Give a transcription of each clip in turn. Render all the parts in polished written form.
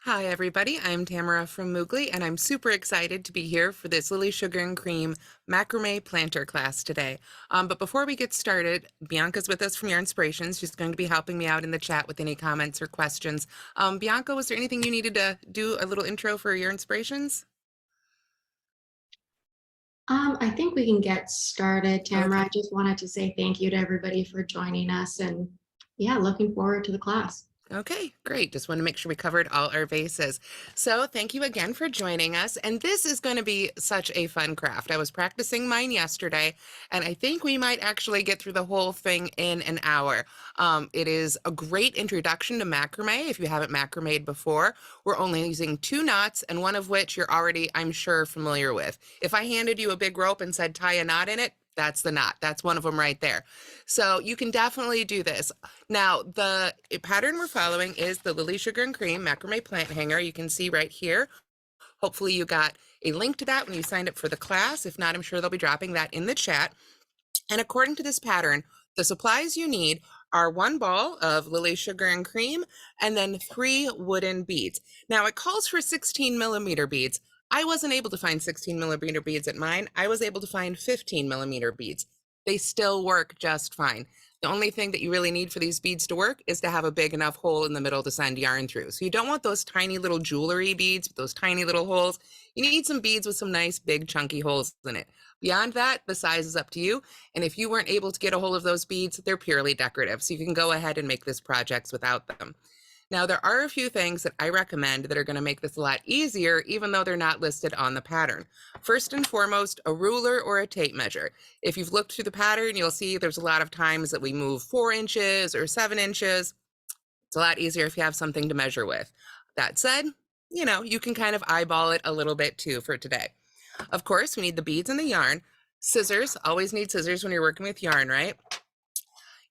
Hi, everybody. I'm Tamara from Moogly, and I'm super excited to be here for this Lily Sugar and Cream macrame planter class today. But before we get started, Bianca's with us from Your Inspirations. She's going to be helping me out in the chat with any comments or questions. Bianca, was there anything you needed to do a little intro for Your Inspirations? I think we can get started, Tamara. Okay. I just wanted to say thank you to everybody for joining us and yeah, looking forward to the class. Okay, great. Just want to make sure we covered all our bases. So thank you again for joining us. And this is going to be such a fun craft. I was practicing mine yesterday, and I think we might actually get through the whole thing in an hour. It is a great introduction to macrame if you haven't macrameed before. We're only using 2 knots, and one of which you're already, I'm sure, familiar with. If I handed you a big rope and said tie a knot in it, that's the knot. That's one of them right there. So you can definitely do this. Now, the pattern we're following is the Lily Sugar and Cream macrame plant hanger. You can see right here. Hopefully you got a link to that when you signed up for the class. If not, I'm sure they'll be dropping that in the chat. And according to this pattern, the supplies you need are 1 ball of Lily Sugar and Cream and then 3 wooden beads. Now, it calls for 16mm beads. I wasn't able to find 16mm beads at mine. I was able to find 15mm beads. They still work just fine. The only thing that you really need for these beads to work is to have a big enough hole in the middle to send yarn through. So you don't want those tiny little jewelry beads with those tiny little holes. You need some beads with some nice big chunky holes in it. Beyond that, the size is up to you. And if you weren't able to get a hold of those beads, they're purely decorative. So you can go ahead and make this project without them. Now, there are a few things that I recommend that are going to make this a lot easier, even though they're not listed on the pattern. First and foremost, a ruler or a tape measure. If you've looked through the pattern, you'll see there's a lot of times that we move 4 inches or 7 inches. It's a lot easier if you have something to measure with. That said, you can kind of eyeball it a little bit too for today. Of course, we need the beads and the yarn. Scissors, always need scissors when you're working with yarn, right?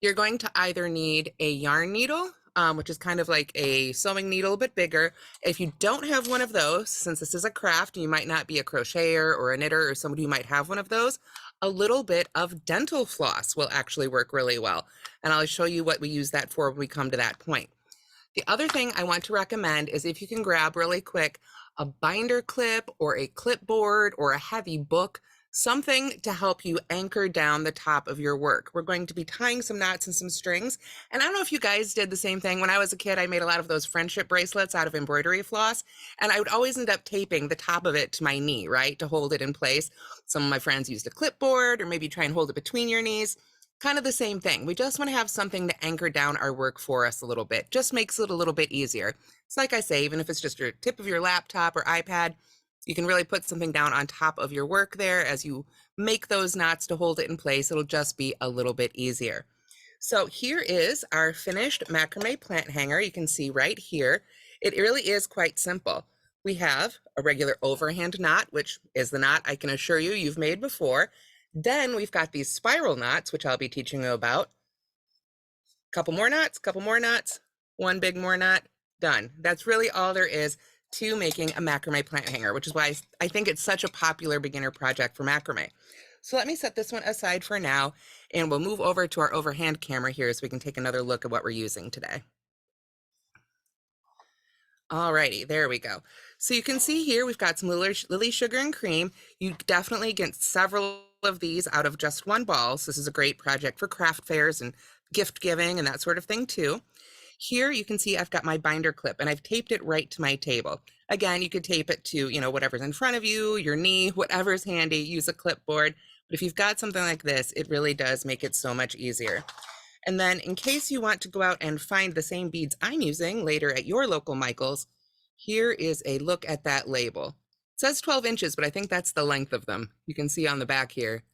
You're going to either need a yarn needle, which is kind of like a sewing needle, but bigger. If you don't have one of those, since this is a craft, you might not be a crocheter or a knitter or somebody who might have one of those, a little bit of dental floss will actually work really well. And I'll show you what we use that for when we come to that point. The other thing I want to recommend is if you can grab really quick a binder clip or a clipboard or a heavy book, something to help you anchor down the top of your work. We're going to be tying some knots and some strings. And I don't know if you guys did the same thing. When I was a kid, I made a lot of those friendship bracelets out of embroidery floss, and I would always end up taping the top of it to my knee, right, to hold it in place. Some of my friends used a clipboard or maybe try and hold it between your knees. Kind of the same thing. We just want to have something to anchor down our work for us a little bit. Just makes it a little bit easier. It's like I say, even if it's just your tip of your laptop or iPad, you can really put something down on top of your work there as you make those knots to hold it in place. It'll just be a little bit easier. So here is our finished macrame plant hanger. You can see right here. It really is quite simple. We have a regular overhand knot, which is the knot I can assure you you've made before. Then we've got these spiral knots, which I'll be teaching you about. Couple more knots, one big more knot, done. That's really all there is to making a macrame plant hanger, which is why I think it's such a popular beginner project for macrame. So let me set this one aside for now, and we'll move over to our overhand camera here so we can take another look at what we're using today. Alrighty, there we go. So you can see here we've got some Lily Sugar and Cream. You definitely get several of these out of just 1 ball. So this is a great project for craft fairs and gift giving and that sort of thing too. Here you can see I've got my binder clip and I've taped it right to my table. Again, you could tape it to, whatever's in front of you, your knee, whatever's handy, use a clipboard. But if you've got something like this, it really does make it so much easier. And then in case you want to go out and find the same beads I'm using later at your local Michael's, here is a look at that label. It says 12 inches, but I think that's the length of them. You can see on the back here,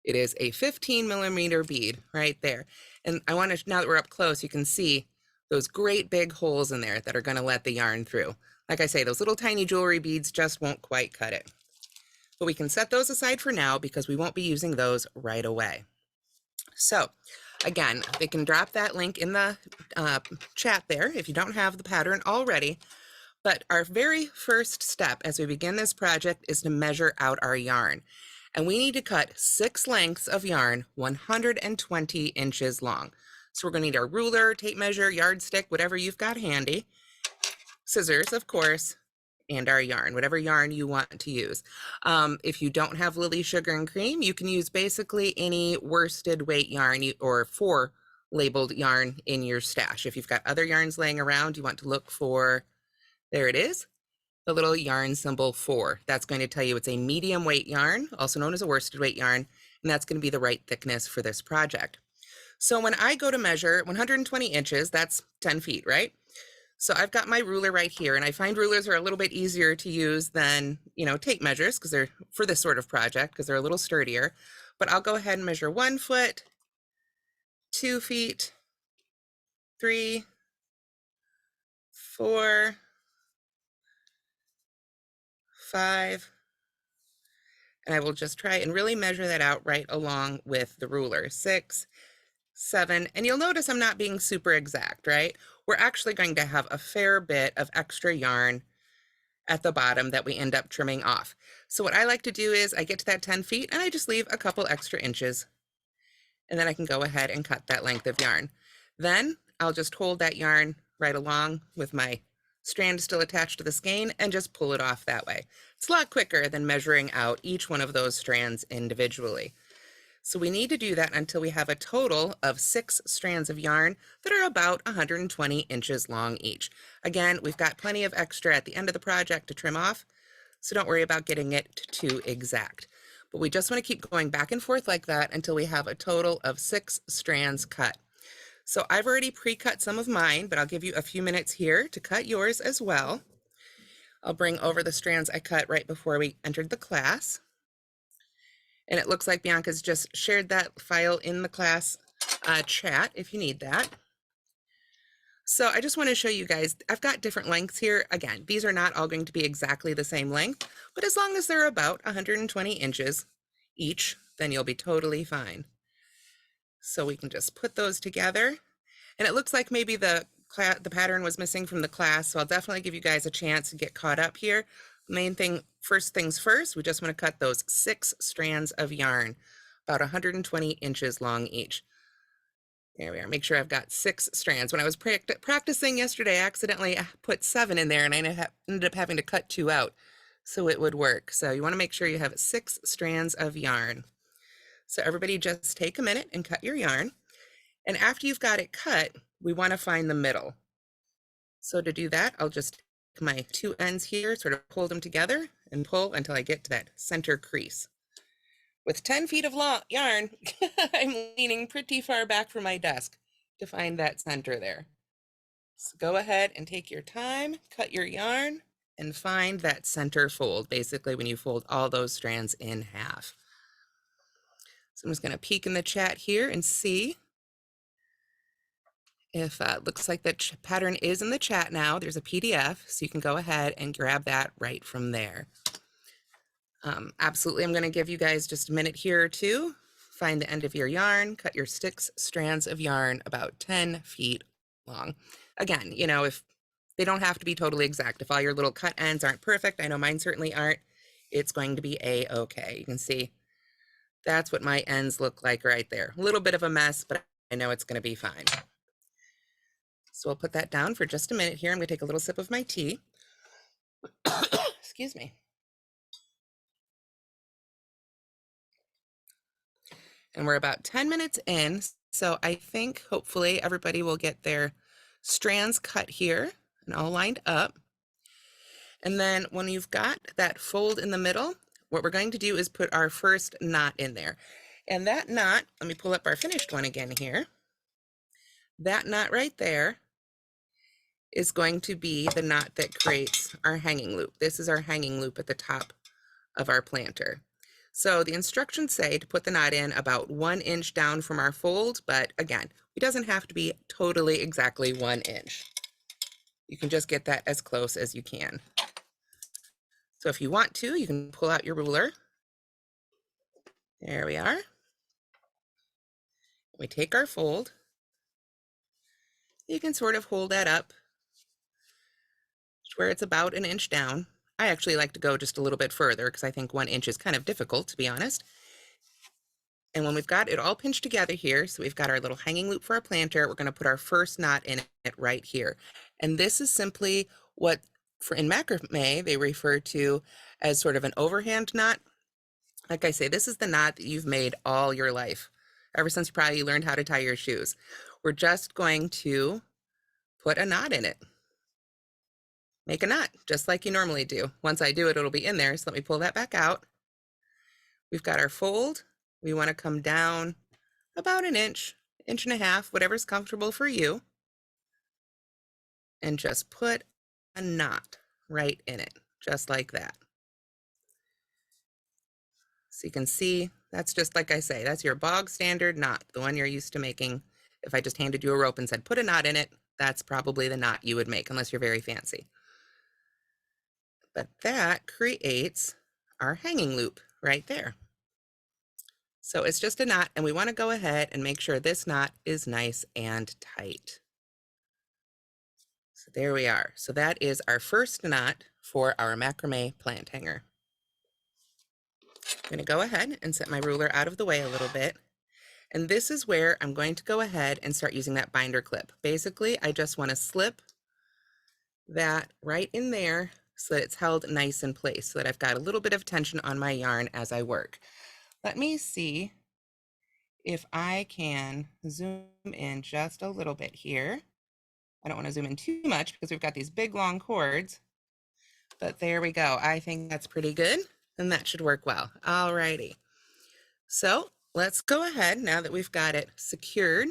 it is a 15mm bead right there. And I want to, now that we're up close, you can see those great big holes in there that are going to let the yarn through. Like I say, those little tiny jewelry beads just won't quite cut it. But we can set those aside for now because we won't be using those right away. So again, they can drop that link in the chat there if you don't have the pattern already. But our very first step as we begin this project is to measure out our yarn. And we need to cut 6 lengths of yarn 120 inches long. So we're going to need our ruler, tape measure, yardstick, whatever you've got handy. scissors, of course, and our yarn, whatever yarn you want to use. If you don't have Lily Sugar and Cream, you can use basically any worsted weight yarn or 4 labeled yarn in your stash. If you've got other yarns laying around, you want to look for, there it is, the little yarn symbol 4. That's going to tell you it's a medium weight yarn, also known as a worsted weight yarn, and that's going to be the right thickness for this project. So when I go to measure 120 inches, that's 10 feet, right? So I've got my ruler right here, and I find rulers are a little bit easier to use than, tape measures, because they're for this sort of project, because they're a little sturdier. But I'll go ahead and measure 1 foot, 2 feet, 3, 4, 5, and I will just try and really measure that out right along with the ruler. 6, 7, and you'll notice I'm not being super exact, right? We're actually going to have a fair bit of extra yarn at the bottom that we end up trimming off. So what I like to do is I get to that 10 feet and I just leave a couple extra inches, and then I can go ahead and cut that length of yarn. Then I'll just hold that yarn right along with my strand still attached to the skein and just pull it off that way. It's a lot quicker than measuring out each one of those strands individually. So we need to do that until we have a total of 6 strands of yarn that are about 120 inches long each. Again, we've got plenty of extra at the end of the project to trim off, so don't worry about getting it too exact. But we just want to keep going back and forth like that until we have a total of 6 strands cut. So I've already pre-cut some of mine, but I'll give you a few minutes here to cut yours as well. I'll bring over the strands I cut right before we entered the class. And it looks like Bianca's just shared that file in the class chat if you need that. So I just want to show you guys, I've got different lengths here. Again, these are not all going to be exactly the same length, but as long as they're about 120 inches each, then you'll be totally fine. So we can just put those together. And it looks like maybe the pattern was missing from the class, so I'll definitely give you guys a chance to get caught up here. Main thing, first things first, we just want to cut those 6 strands of yarn, about 120 inches long each. There we are. Make sure I've got 6 strands. When I was practicing yesterday, I accidentally put 7 in there, and I ended up having to cut 2 out so it would work. So you want to make sure you have 6 strands of yarn. So everybody just take a minute and cut your yarn. And after you've got it cut, we want to find the middle. So to do that, I'll just take my 2 ends here, sort of hold them together and pull until I get to that center crease. With 10 feet of yarn, I'm leaning pretty far back from my desk to find that center there. So go ahead and take your time, cut your yarn, and find that center fold, basically when you fold all those strands in half. So I'm just going to peek in the chat here and see if it looks like the pattern is in the chat now. There's a PDF, so you can go ahead and grab that right from there. Absolutely, I'm going to give you guys just a minute here or two. Find the end of your yarn, cut your 6 strands of yarn about 10 feet long. Again, if they don't have to be totally exact. If all your little cut ends aren't perfect, I know mine certainly aren't, it's going to be a-okay. You can see that's what my ends look like right there. A little bit of a mess, but I know it's going to be fine. So we'll put that down for just a minute here. I'm going to take a little sip of my tea. Excuse me. And we're about 10 minutes in, so I think hopefully everybody will get their strands cut here and all lined up. And then when you've got that fold in the middle, what we're going to do is put our first knot in there. And that knot, let me pull up our finished one again here. That knot right there is going to be the knot that creates our hanging loop. This is our hanging loop at the top of our planter. So the instructions say to put the knot in about 1 inch down from our fold, but again, it doesn't have to be totally exactly 1 inch. You can just get that as close as you can. So if you want to, you can pull out your ruler. There we are. We take our fold. You can sort of hold that up to where it's about 1 inch down. I actually like to go just a little bit further because I think 1 inch is kind of difficult, to be honest. And when we've got it all pinched together here, so we've got our little hanging loop for our planter, we're going to put our first knot in it right here. And this is simply what in macrame they refer to as sort of an overhand knot. Like I say, this is the knot that you've made all your life, ever since probably you learned how to tie your shoes. We're just going to put a knot in it. Make a knot, just like you normally do. Once I do it, it'll be in there, so let me pull that back out. We've got our fold. We want to come down about an inch, inch and a half, whatever's comfortable for you, and just put a knot right in it, just like that. So you can see, that's just like I say, that's your bog standard knot, the one you're used to making. If I just handed you a rope and said, put a knot in it, that's probably the knot you would make, unless you're very fancy. But that creates our hanging loop right there. So it's just a knot, and we want to go ahead and make sure this knot is nice and tight. So there we are. So that is our first knot for our macrame plant hanger. I'm going to go ahead and set my ruler out of the way a little bit. And this is where I'm going to go ahead and start using that binder clip. Basically, I just want to slip that right in there so that it's held nice in place, so that I've got a little bit of tension on my yarn as I work. Let me see if I can zoom in just a little bit here. I don't want to zoom in too much because we've got these big long cords, but there we go. I think that's pretty good, and that should work well. All righty. So let's go ahead, now that we've got it secured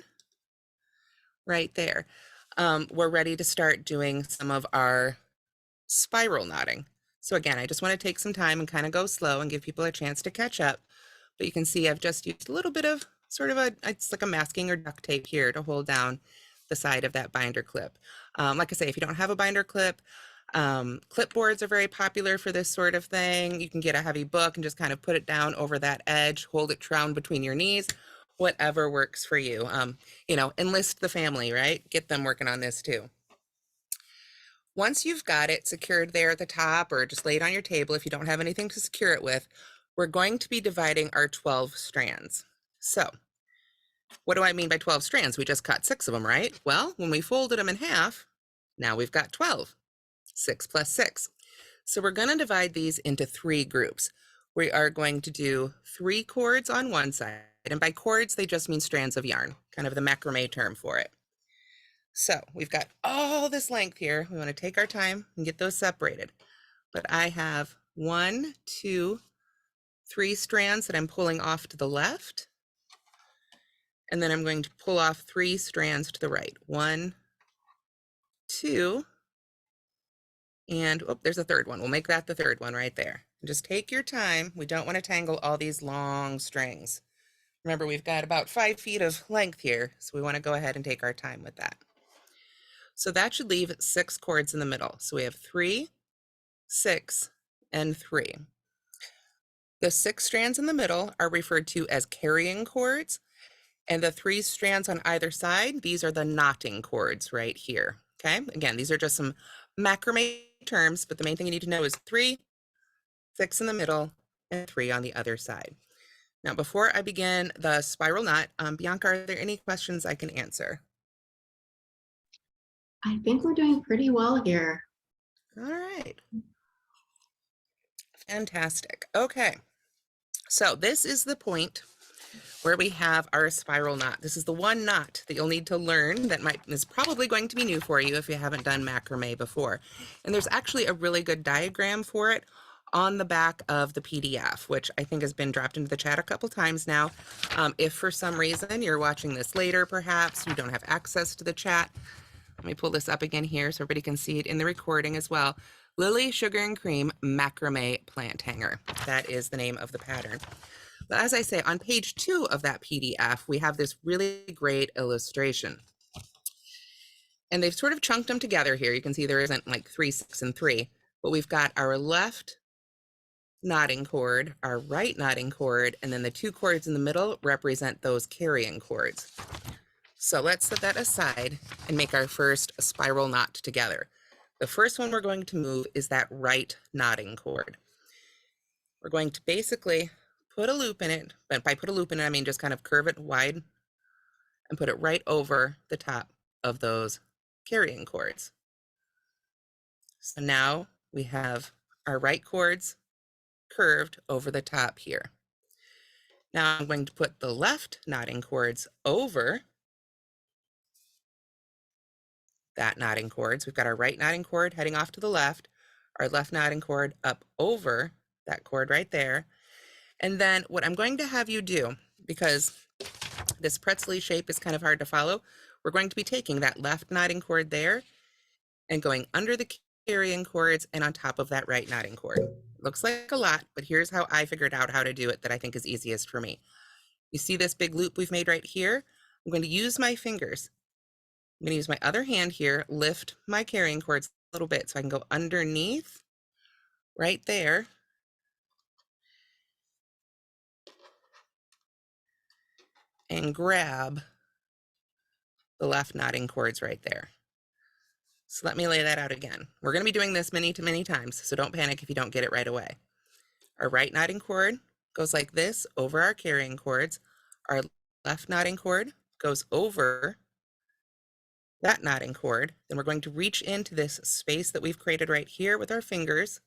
right there. We're ready to start doing some of our spiral knotting. So again, I just want to take some time and kind of go slow and give people a chance to catch up. But you can see I've just used a little bit of sort of it's like a masking or duct tape here to hold down the side of that binder clip. Like I say, if you don't have a binder clip, clipboards are very popular for this sort of thing. You can get a heavy book and just kind of put it down over that edge, hold it down between your knees, whatever works for you. You know, enlist the family, right? Get them working on this too. Once you've got it secured there at the top, or just lay it on your table if you don't have anything to secure it with, we're going to be dividing our 12 strands. So what do I mean by 12 strands? We just cut 6 of them, right? Well, when we folded them in half, now we've got 12, 6 plus 6. So we're going to divide these into 3 groups. We are going to do 3 cords on one side, and by cords, they just mean strands of yarn, kind of the macrame term for it. So we've got all this length here. We want to take our time and get those separated. But I have 1, 2, 3 strands that I'm pulling off to the left. And then I'm going to pull off 3 strands to the right. 1, 2, and oh, there's a third one. We'll make that the third one right there. And just take your time. We don't want to tangle all these long strings. Remember, we've got about 5 feet of length here, so we want to go ahead and take our time with that. So that should leave 6 cords in the middle. So we have 3, 6, and 3. The 6 strands in the middle are referred to as carrying cords, and the 3 strands on either side, these are the knotting cords right here. Okay, again, these are just some macrame terms, but the main thing you need to know is 3, 6 in the middle, and 3 on the other side. Now, before I begin the spiral knot, Bianca, are there any questions I can answer? I think we're doing pretty well here. All right. Fantastic. Okay. So this is the point where we have our spiral knot. This is the one knot that you'll need to learn that is probably going to be new for you if you haven't done macrame before. And there's actually a really good diagram for it on the back of the PDF, which I think has been dropped into the chat a couple times now. If for some reason you're watching this later, perhaps you don't have access to the chat, let me pull this up again here so everybody can see it in the recording as well. Lily Sugar and Cream Macrame Plant Hanger. That is the name of the pattern. But as I say, on page 2 of that PDF, we have this really great illustration. And they've sort of chunked them together here. You can see there isn't like 3, 6, and 3, but we've got our left knotting cord, our right knotting cord, and then the 2 cords in the middle represent those carrying cords. So let's set that aside and make our first spiral knot together. The first one we're going to move is that right knotting cord. We're going to basically put a loop in it, but by put a loop in it, I mean just kind of curve it wide and put it right over the top of those carrying cords. So now we have our right cords curved over the top here. Now I'm going to put the left knotting cords over that knotting cord. So we've got our right knotting cord heading off to the left, our left knotting cord up over that cord right there. And then what I'm going to have you do, because this pretzel shape is kind of hard to follow, we're going to be taking that left knotting cord there and going under the carrying cords and on top of that right knotting cord. Looks like a lot, but here's how I figured out how to do it that I think is easiest for me. You see this big loop we've made right here? I'm going to use my fingers. I'm going to use my other hand here, lift my carrying cords a little bit so I can go underneath right there. And grab the left knotting cords right there. So let me lay that out again. We're going to be doing this many times, so don't panic if you don't get it right away. Our right knotting cord goes like this over our carrying cords. Our left knotting cord goes over that knotting cord. Then we're going to reach into this space that we've created right here with our fingers,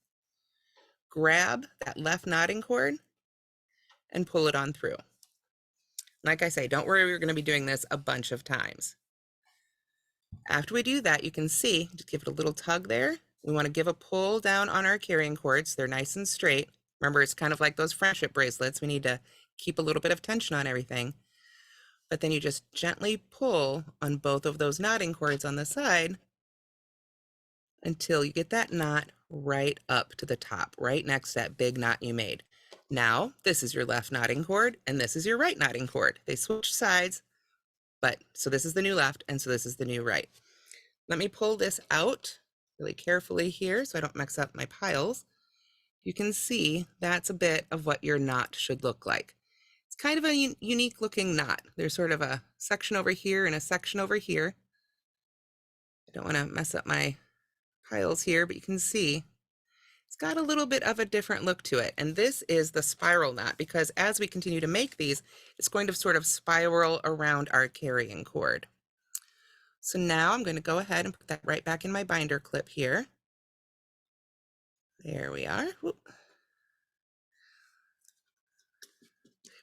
grab that left knotting cord, and pull it on through. Like I say, don't worry, we're going to be doing this a bunch of times. After we do that, you can see, just give it a little tug there. We want to give a pull down on our carrying cords. They're nice and straight. Remember, it's kind of like those friendship bracelets. We need to keep a little bit of tension on everything. But then you just gently pull on both of those knotting cords on the side until you get that knot right up to the top, right next to that big knot you made. Now, this is your left knotting cord, and this is your right knotting cord. They switch sides, but so this is the new left, and so this is the new right. Let me pull this out really carefully here so I don't mix up my piles. You can see that's a bit of what your knot should look like. It's kind of a unique looking knot. There's sort of a section over here and a section over here. I don't want to mess up my piles here, but you can see it's got a little bit of a different look to it. And this is the spiral knot, because as we continue to make these, it's going to sort of spiral around our carrying cord. So now I'm going to go ahead and put that right back in my binder clip here. There we are. Whoop.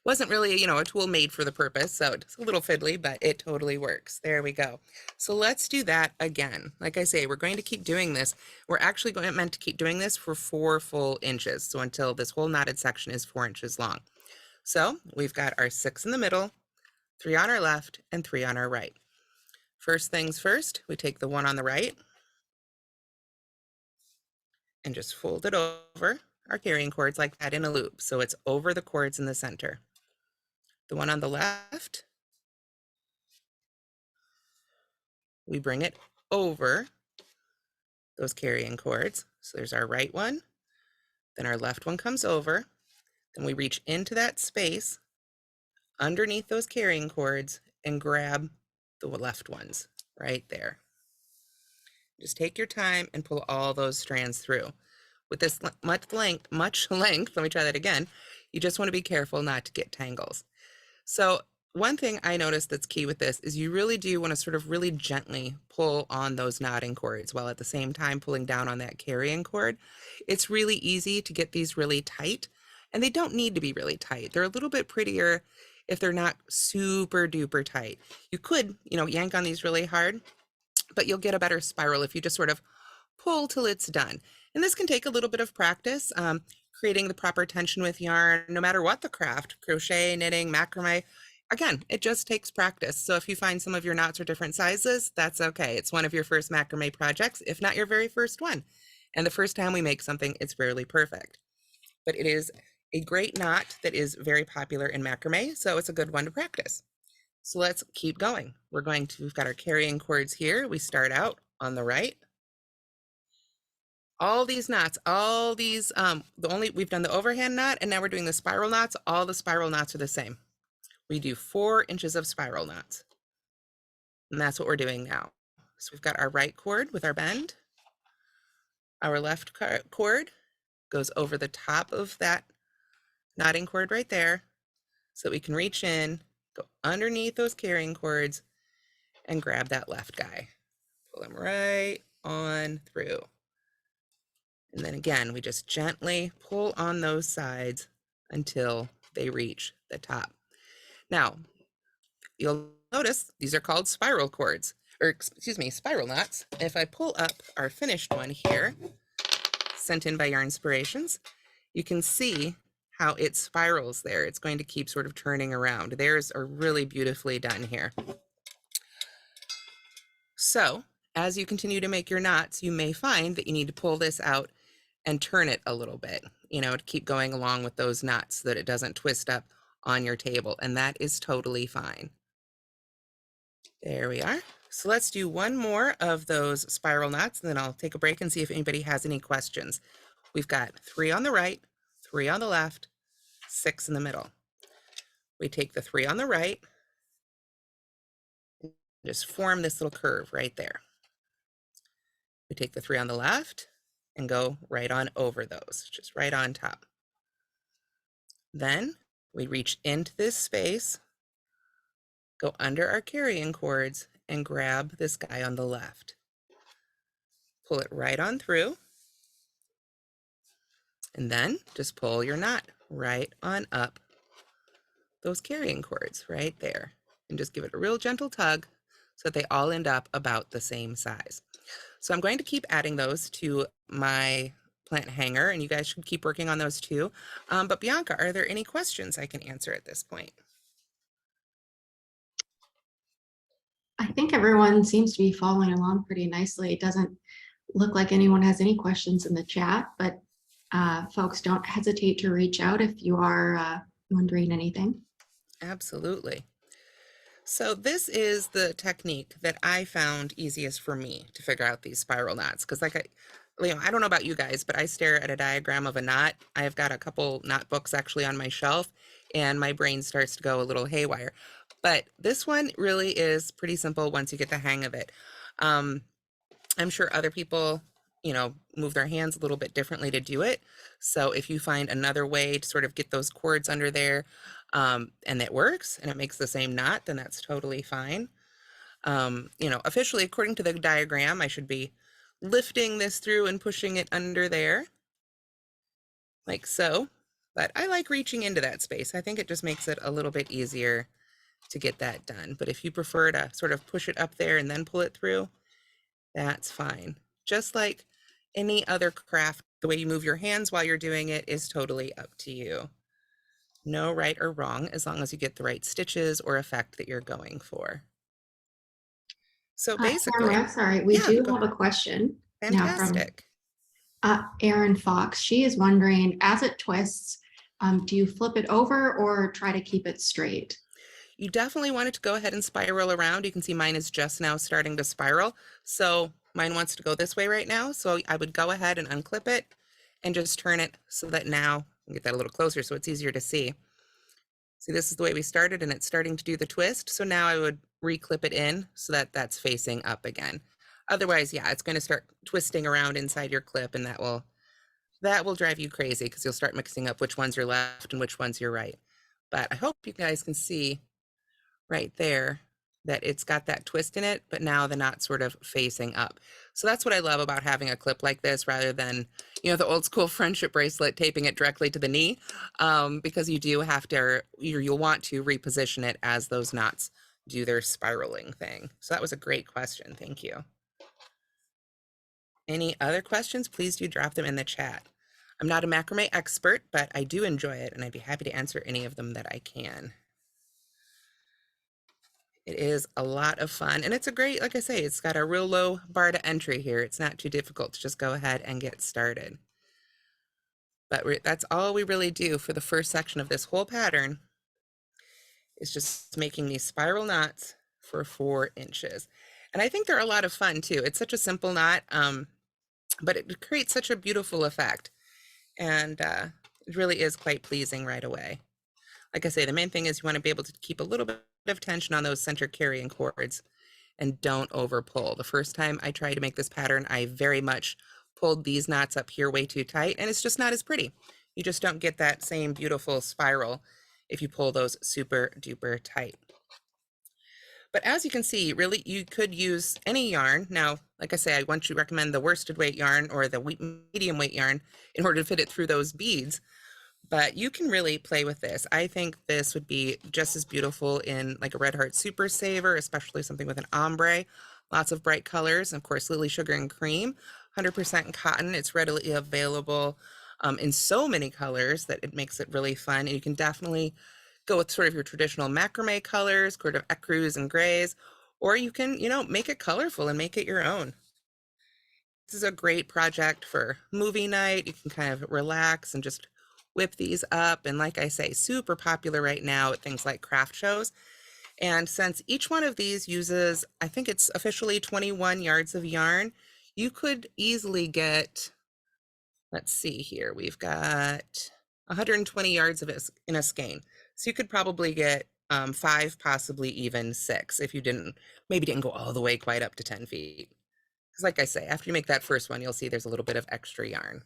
Wasn't really, a tool made for the purpose, so it's a little fiddly, but it totally works. There we go. So let's do that again. Like I say, we're going to keep doing this. We're actually meant to keep doing this for 4 full inches, so until this whole knotted section is 4 inches long. So we've got our 6 in the middle, 3 on our left, and 3 on our right. First things first, we take the one on the right and just fold it over our carrying cords like that in a loop, so it's over the cords in the center. The one on the left, we bring it over those carrying cords. So there's our right one, then our left one comes over, then we reach into that space underneath those carrying cords and grab the left ones right there. Just take your time and pull all those strands through. With this much length, let me try that again, you just want to be careful not to get tangles. So one thing I noticed that's key with this is you really do want to sort of really gently pull on those knotting cords while at the same time pulling down on that carrying cord. It's really easy to get these really tight, and they don't need to be really tight. They're a little bit prettier if they're not super duper tight. You could, yank on these really hard, but you'll get a better spiral if you just sort of pull till it's done. And this can take a little bit of practice, creating the proper tension with yarn, no matter what the craft, crochet, knitting, macrame. Again, it just takes practice. So if you find some of your knots are different sizes, that's okay. It's one of your first macrame projects, if not your very first one. And the first time we make something, it's rarely perfect. But it is a great knot that is very popular in macrame, so it's a good one to practice. So let's keep going. We've got our carrying cords here. We start out on the right. All these knots, we've done the overhand knot, and now we're doing the spiral knots. All the spiral knots are the same. We do 4 inches of spiral knots, and that's what we're doing now. So we've got our right cord with our bend. Our left cord goes over the top of that knotting cord right there, so we can reach in, go underneath those carrying cords, and grab that left guy. Pull him right on through. And then again, we just gently pull on those sides until they reach the top. Now, you'll notice these are called spiral cords, or excuse me, spiral knots. If I pull up our finished one here, sent in by Yarn Inspirations, you can see how it spirals there. It's going to keep sort of turning around. Theirs are really beautifully done here. So as you continue to make your knots, you may find that you need to pull this out and turn it a little bit, you know, to keep going along with those knots so that it doesn't twist up on your table. And that is totally fine. There we are. So let's do one more of those spiral knots, and then I'll take a break and see if anybody has any questions. We've got 3 on the right, 3 on the left, 6 in the middle. We take the 3 on the right, just form this little curve right there. We take the 3 on the left and go right on over those, just right on top. Then we reach into this space, go under our carrying cords, and grab this guy on the left. Pull it right on through, and then just pull your knot right on up those carrying cords right there, and just give it a real gentle tug so that they all end up about the same size. So I'm going to keep adding those to my plant hanger, and you guys should keep working on those too. But Bianca, are there any questions I can answer at this point? I think everyone seems to be following along pretty nicely. It doesn't look like anyone has any questions in the chat, but folks, don't hesitate to reach out if you are wondering anything. Absolutely. So this is the technique that I found easiest for me to figure out these spiral knots. Because like I don't know about you guys, but I stare at a diagram of a knot. I've got a couple knot books actually on my shelf, and my brain starts to go a little haywire. But this one really is pretty simple once you get the hang of it. I'm sure other people, you know, move their hands a little bit differently to do it. So if you find another way to sort of get those cords under there, and it works and it makes the same knot, then that's totally fine. You know, officially, according to the diagram, I should be lifting this through and pushing it under there, like so. But I like reaching into that space. I think it just makes it a little bit easier to get that done. But if you prefer to sort of push it up there and then pull it through, that's fine. Just like any other craft, the way you move your hands while you're doing it is totally up to you. No right or wrong, as long as you get the right stitches or effect that you're going for. So basically, Tamara, sorry, we yeah, do have a question now from fantastic. Erin Fox. She is wondering, as it twists, do you flip it over or try to keep it straight? You definitely want it to go ahead and spiral around. You can see mine is just now starting to spiral. So mine wants to go this way right now. So I would go ahead and unclip it and just turn it so that now, get that a little closer so it's easier to see. See, this is the way we started and it's starting to do the twist. So now I would reclip it in so that that's facing up again. Otherwise, yeah, it's going to start twisting around inside your clip, and that will drive you crazy because you'll start mixing up which one's your left and which one's your right. But I hope you guys can see right there that it's got that twist in it, but now the knot's sort of facing up. So that's what I love about having a clip like this rather than, you know, the old school friendship bracelet, taping it directly to the knee, because you do have to, you'll want to reposition it as those knots do their spiraling thing. So that was a great question. Thank you. Any other questions? Please do drop them in the chat. I'm not a macrame expert, but I do enjoy it, and I'd be happy to answer any of them that I can. It is a lot of fun, and it's a great, like I say, it's got a real low bar to entry here. It's not too difficult to just go ahead and get started. But that's all we really do for the first section of this whole pattern, is just making these spiral knots for 4 inches. And I think they're a lot of fun too. It's such a simple knot, but it creates such a beautiful effect. And it really is quite pleasing right away. Like I say, the main thing is you want to be able to keep a little bit of tension on those center carrying cords and don't over pull. The first time I tried to make this pattern, I very much pulled these knots up here way too tight, and it's just not as pretty. You just don't get that same beautiful spiral if you pull those super duper tight. But as you can see, really, you could use any yarn. Now, Like I say, I want you to recommend the worsted weight yarn or the medium weight yarn in order to fit it through those beads. But you can really play with this. I think this would be just as beautiful in like a Red Heart Super Saver, especially something with an ombre. Lots of bright colors, and of course, Lily Sugar and Cream, 100% cotton. It's readily available in so many colors that it makes it really fun. And you can definitely go with sort of your traditional macrame colors, sort of ecru's and grays, or you can, make it colorful and make it your own. This is a great project for movie night. You can kind of relax and just whip these up. And like I say, super popular right now at things like craft shows. And since each one of these uses, I think it's officially 21 yards of yarn, you could easily get, let's see here, we've got 120 yards of it in a skein. So you could probably get 5, possibly even 6 if you maybe didn't go all the way quite up to 10 feet. Because like I say, after you make that first one, you'll see there's a little bit of extra yarn.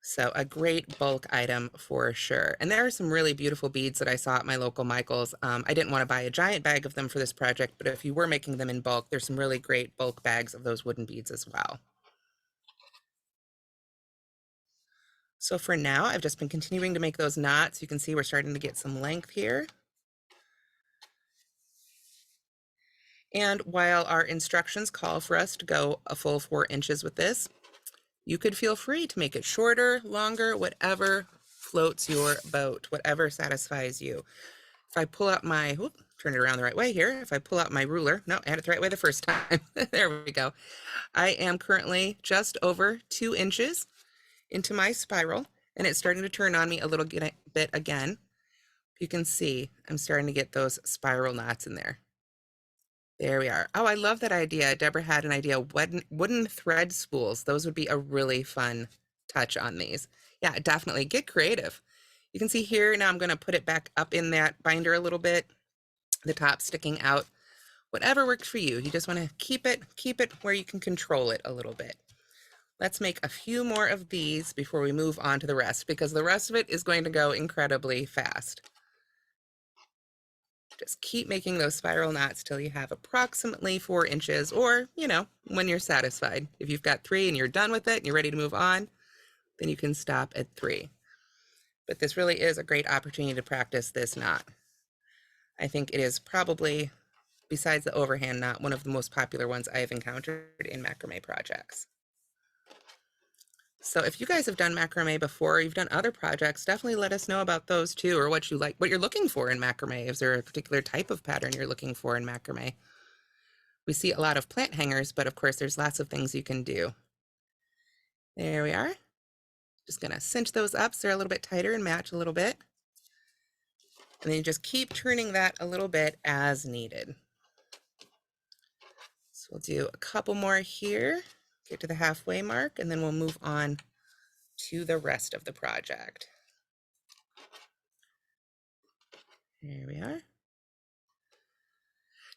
So a great bulk item for sure. And there are some really beautiful beads that I saw at my local Michael's. I didn't want to buy a giant bag of them for this project, but if you were making them in bulk, there's some really great bulk bags of those wooden beads as well. So for now, I've just been continuing to make those knots. You can see we're starting to get some length here. And while our instructions call for us to go a full 4 inches with this, you could feel free to make it shorter, longer, whatever floats your boat, whatever satisfies you. If I pull out my, turn it around the right way here. If I pull out my ruler, no, I had it the right way the first time. There we go. I am currently just over 2 inches into my spiral, and it's starting to turn on me a little bit again. You can see I'm starting to get those spiral knots in there. There we are. Oh, I love that idea. Deborah had an idea. Wooden thread spools. Those would be a really fun touch on these. Yeah, definitely get creative. You can see here, now I'm going to put it back up in that binder a little bit, the top sticking out. Whatever works for you. You just want to keep it where you can control it a little bit. Let's make a few more of these before we move on to the rest, because the rest of it is going to go incredibly fast. Just keep making those spiral knots till you have approximately 4 inches, or, when you're satisfied. If you've got 3 and you're done with it and you're ready to move on, then you can stop at 3. But this really is a great opportunity to practice this knot. I think it is probably, besides the overhand knot, one of the most popular ones I have encountered in macrame projects. So if you guys have done macrame before, or you've done other projects, definitely let us know about those too, or what you like, what you're looking for in macrame. Is there a particular type of pattern you're looking for in macrame? We see a lot of plant hangers, but of course there's lots of things you can do. There we are. Just gonna cinch those up so they're a little bit tighter and match a little bit. And then you just keep turning that a little bit as needed. So we'll do a couple more here, get to the halfway mark, and then we'll move on to the rest of the project. There we are.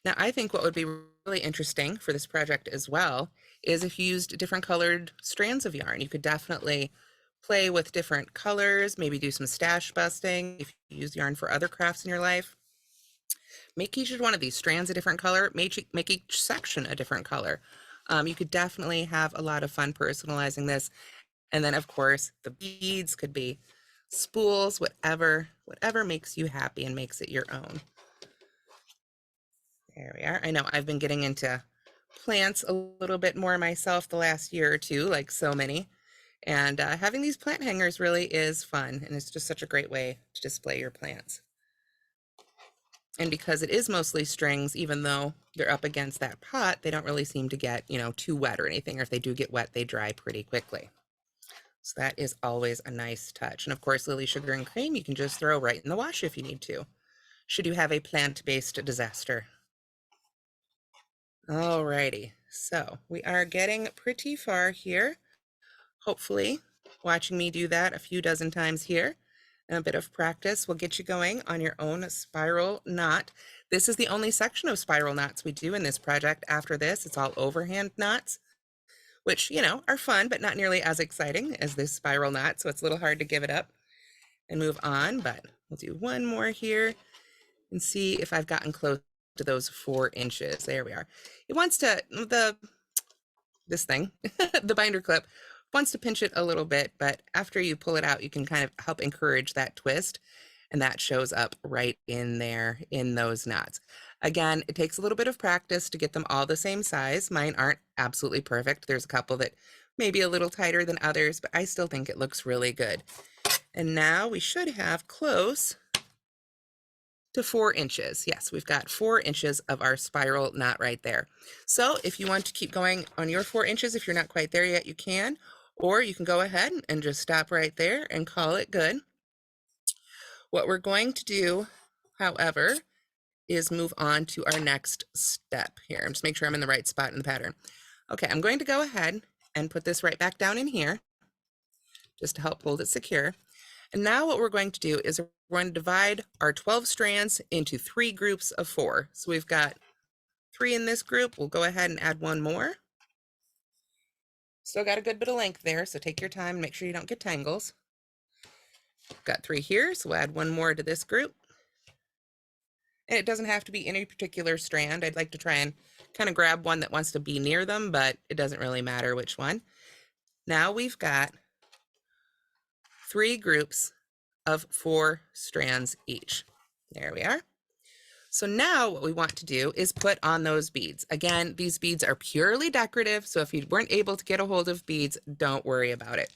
Now, I think what would be really interesting for this project as well is if you used different colored strands of yarn. You could definitely play with different colors, maybe do some stash busting if you use yarn for other crafts in your life. Make each one of these strands a different color, make each section a different color. You could definitely have a lot of fun personalizing this. And then, of course, the beads could be spools, whatever makes you happy and makes it your own. There we are. I know I've been getting into plants a little bit more myself the last year or two, like so many. And having these plant hangers really is fun. And it's just such a great way to display your plants. And because it is mostly strings, even though they're up against that pot, they don't really seem to get, too wet or anything. Or if they do get wet, they dry pretty quickly. So that is always a nice touch. And of course, Lily Sugar and Cream, you can just throw right in the wash if you need to, should you have a plant-based disaster. Alrighty, so we are getting pretty far here. Hopefully, watching me do that a few dozen times here and a bit of practice will get you going on your own spiral knot. This is the only section of spiral knots we do in this project. After this, it's all overhand knots, which, are fun, but not nearly as exciting as this spiral knot. So it's a little hard to give it up and move on, but we'll do one more here and see if I've gotten close to those 4 inches. There we are. It wants to, this thing, the binder clip, wants to pinch it a little bit, but after you pull it out, you can kind of help encourage that twist, and that shows up right in there in those knots. Again, it takes a little bit of practice to get them all the same size. Mine aren't absolutely perfect. There's a couple that may be a little tighter than others, but I still think it looks really good. And now we should have close to 4 inches. Yes, we've got 4 inches of our spiral knot right there. So if you want to keep going on your 4 inches, if you're not quite there yet, you can, or you can go ahead and just stop right there and call it good. What we're going to do, however, is move on to our next step here. Just make sure I'm in the right spot in the pattern. Okay, I'm going to go ahead and put this right back down in here just to help hold it secure. And now what we're going to do is we're going to divide our 12 strands into 3 groups of 4. So we've got 3 in this group. We'll go ahead and add 1 more. Still got a good bit of length there, so take your time and make sure you don't get tangles. Got 3 here, so we'll add 1 more to this group. And it doesn't have to be any particular strand. I'd like to try and kind of grab one that wants to be near them, but it doesn't really matter which one. Now we've got 3 groups of 4 strands each. There we are. So now what we want to do is put on those beads. Again, these beads are purely decorative, so if you weren't able to get a hold of beads, don't worry about it.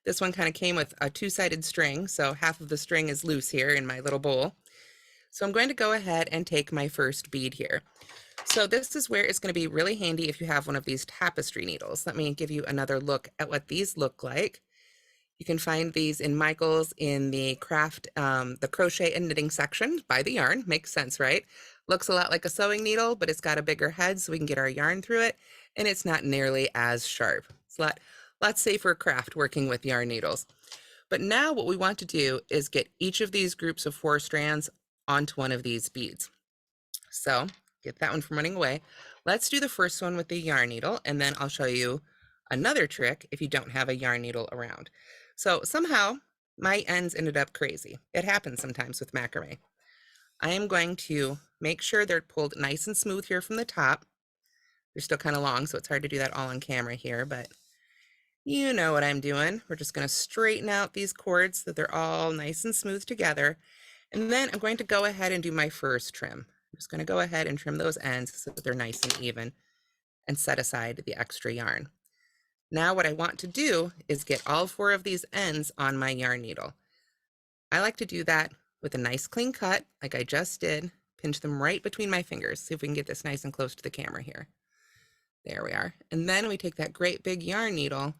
This one kind of came with a 2-sided string, so half of the string is loose here in my little bowl. So I'm going to go ahead and take my first bead here. So this is where it's going to be really handy if you have one of these tapestry needles. Let me give you another look at what these look like. You can find these in Michael's in the craft, the crochet and knitting section by the yarn. Makes sense, right? Looks a lot like a sewing needle, but it's got a bigger head so we can get our yarn through it, and it's not nearly as sharp. It's a lot safer craft working with yarn needles. But now what we want to do is get each of these groups of 4 strands onto one of these beads. So get that one from running away. Let's do the first one with the yarn needle, and then I'll show you another trick if you don't have a yarn needle around. So somehow my ends ended up crazy. It happens sometimes with macrame. I am going to make sure they're pulled nice and smooth here from the top. They're still kind of long, so it's hard to do that all on camera here, but you know what I'm doing. We're just going to straighten out these cords so that they're all nice and smooth together. And then I'm going to go ahead and do my first trim. I'm just going to go ahead and trim those ends so that they're nice and even and set aside the extra yarn. Now what I want to do is get all 4 of these ends on my yarn needle. I like to do that with a nice clean cut like I just did. Pinch them right between my fingers. See if we can get this nice and close to the camera here. There we are. And then we take that great big yarn needle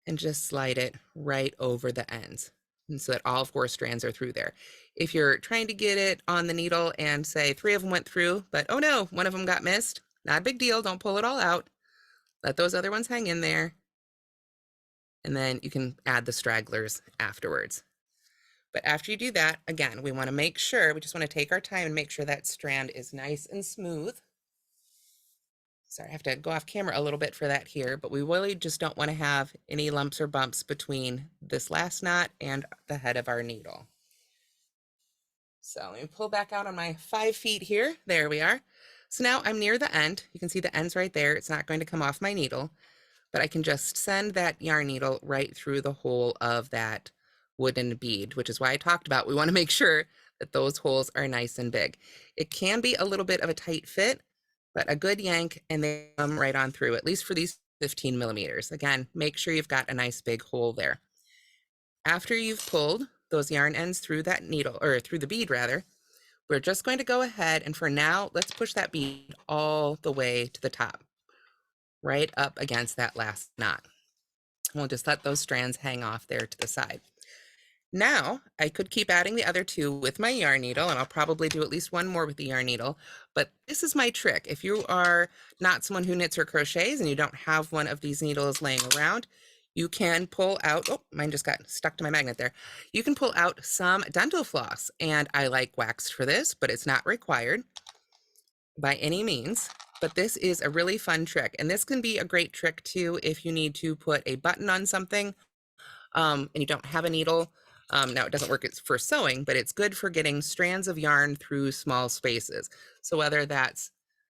and just slide it right over the ends, and so that all 4 strands are through there. If you're trying to get it on the needle and say 3 of them went through, but oh no, 1 of them got missed, not a big deal. Don't pull it all out. Let those other ones hang in there, and then you can add the stragglers afterwards. But after you do that, again, we want to make sure, we just want to take our time and make sure that strand is nice and smooth. Sorry, I have to go off camera a little bit for that here, but we really just don't want to have any lumps or bumps between this last knot and the head of our needle. So let me pull back out on my 5 feet here. There we are. So now I'm near the end. You can see the end's right there. It's not going to come off my needle, but I can just send that yarn needle right through the hole of that wooden bead, which is why I talked about we want to make sure that those holes are nice and big. It can be a little bit of a tight fit, but a good yank and they come right on through, at least for these 15 millimeters. Again, make sure you've got a nice big hole there. After you've pulled those yarn ends through that needle, or through the bead rather, we're just going to go ahead and for now, let's push that bead all the way to the top, right up against that last knot. We'll just let those strands hang off there to the side. Now, I could keep adding the other 2 with my yarn needle, and I'll probably do at least 1 more with the yarn needle, but this is my trick. If you are not someone who knits or crochets and you don't have one of these needles laying around, you can pull out, oh, mine just got stuck to my magnet there. You can pull out some dental floss, and I like waxed for this, but it's not required by any means. But this is a really fun trick, and this can be a great trick too if you need to put a button on something and you don't have a needle. Now it doesn't work for sewing, but it's good for getting strands of yarn through small spaces. So whether that's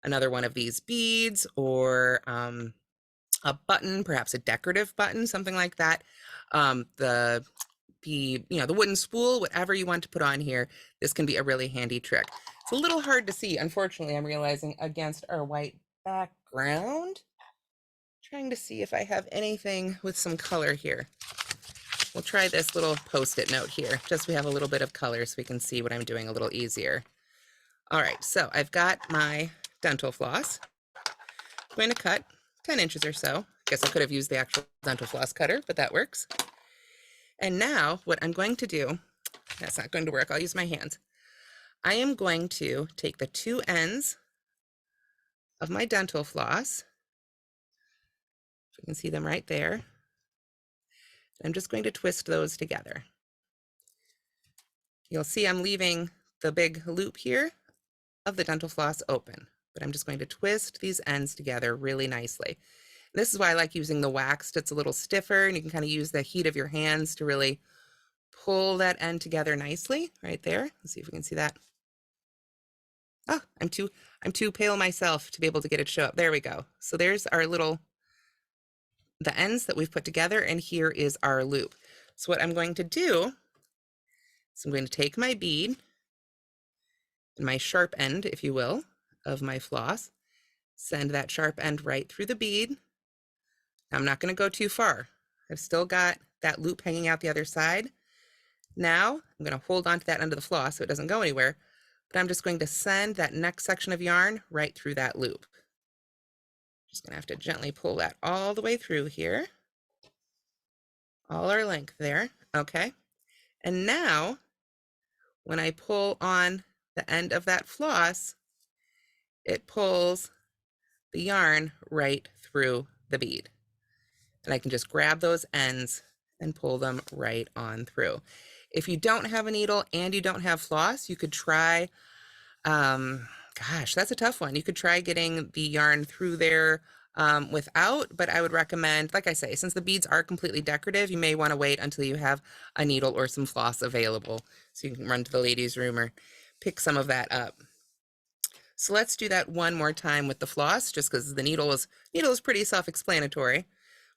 another one of these beads or a button, perhaps a decorative button, something like that. The wooden spool, whatever you want to put on here, this can be a really handy trick. It's a little hard to see, unfortunately, I'm realizing, against our white background. Trying to see if I have anything with some color here. We'll try this little post-it note here, just so we have a little bit of color so we can see what I'm doing a little easier. All right, so I've got my dental floss. I'm going to cut 10 inches or so. I guess I could have used the actual dental floss cutter, but that works. And now what I'm going to do, that's not going to work, I'll use my hands. I am going to take the two ends of my dental floss, if you can see them right there. I'm just going to twist those together. You'll see I'm leaving the big loop here of the dental floss open, but I'm just going to twist these ends together really nicely. This is why I like using the waxed. It's a little stiffer, and you can kind of use the heat of your hands to really pull that end together nicely right there. Let's see if we can see that. Oh, I'm too pale myself to be able to get it to show up. There we go. So there's our the ends that we've put together, and here is our loop. So what I'm going to do is I'm going to take my bead and my sharp end, if you will, of my floss, send that sharp end right through the bead. Now, I'm not going to go too far. I've still got that loop hanging out the other side. Now I'm going to hold on to that end of the floss so it doesn't go anywhere, but I'm just going to send that next section of yarn right through that loop. Just going to have to gently pull that all the way through here. All our length there. Okay. And now when I pull on the end of that floss, it pulls the yarn right through the bead. And I can just grab those ends and pull them right on through. If you don't have a needle and you don't have floss, you could try, gosh, that's a tough one. You could try getting the yarn through there without, but I would recommend, like I say, since the beads are completely decorative, you may want to wait until you have a needle or some floss available. So you can run to the ladies' room or pick some of that up. So let's do that one more time with the floss, just because the needle is pretty self-explanatory.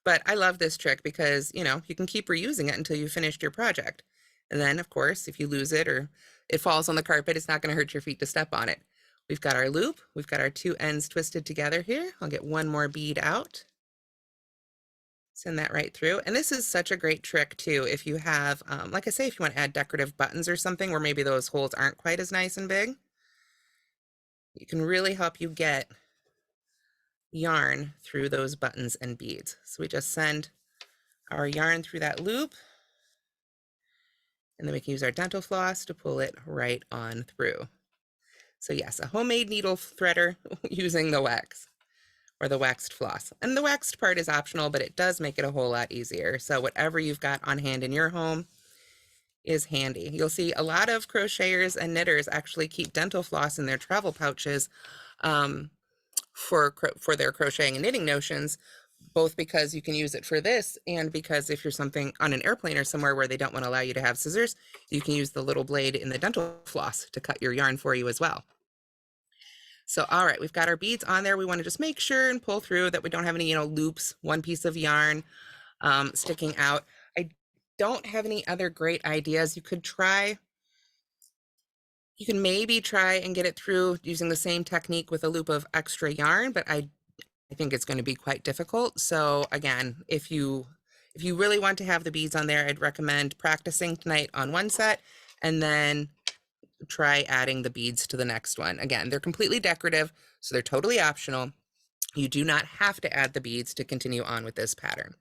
But I love this trick because, you can keep reusing it until you've finished your project. And then, of course, if you lose it or it falls on the carpet, it's not going to hurt your feet to step on it. We've got our loop. We've got our two ends twisted together here. I'll get one more bead out. Send that right through. And this is such a great trick, too, if you have, like I say, if you want to add decorative buttons or something where maybe those holes aren't quite as nice and big. You can really help you get yarn through those buttons and beads. So we just send our yarn through that loop, and then we can use our dental floss to pull it right on through. So yes, a homemade needle threader using the wax or the waxed floss. And the waxed part is optional, but it does make it a whole lot easier. So whatever you've got on hand in your home is handy. You'll see a lot of crocheters and knitters actually keep dental floss in their travel pouches for their crocheting and knitting notions, both because you can use it for this and because if you're something on an airplane or somewhere where they don't want to allow you to have scissors, you can use the little blade in the dental floss to cut your yarn for you as well. So, all right, we've got our beads on there. We want to just make sure and pull through that we don't have any, loops, one piece of yarn sticking out. I don't have any other great ideas. You can maybe try and get it through using the same technique with a loop of extra yarn, but I think it's going to be quite difficult. So again, if you really want to have the beads on there, I'd recommend practicing tonight on one set and then try adding the beads to the next one. Again, they're completely decorative, so they're totally optional. You do not have to add the beads to continue on with this pattern.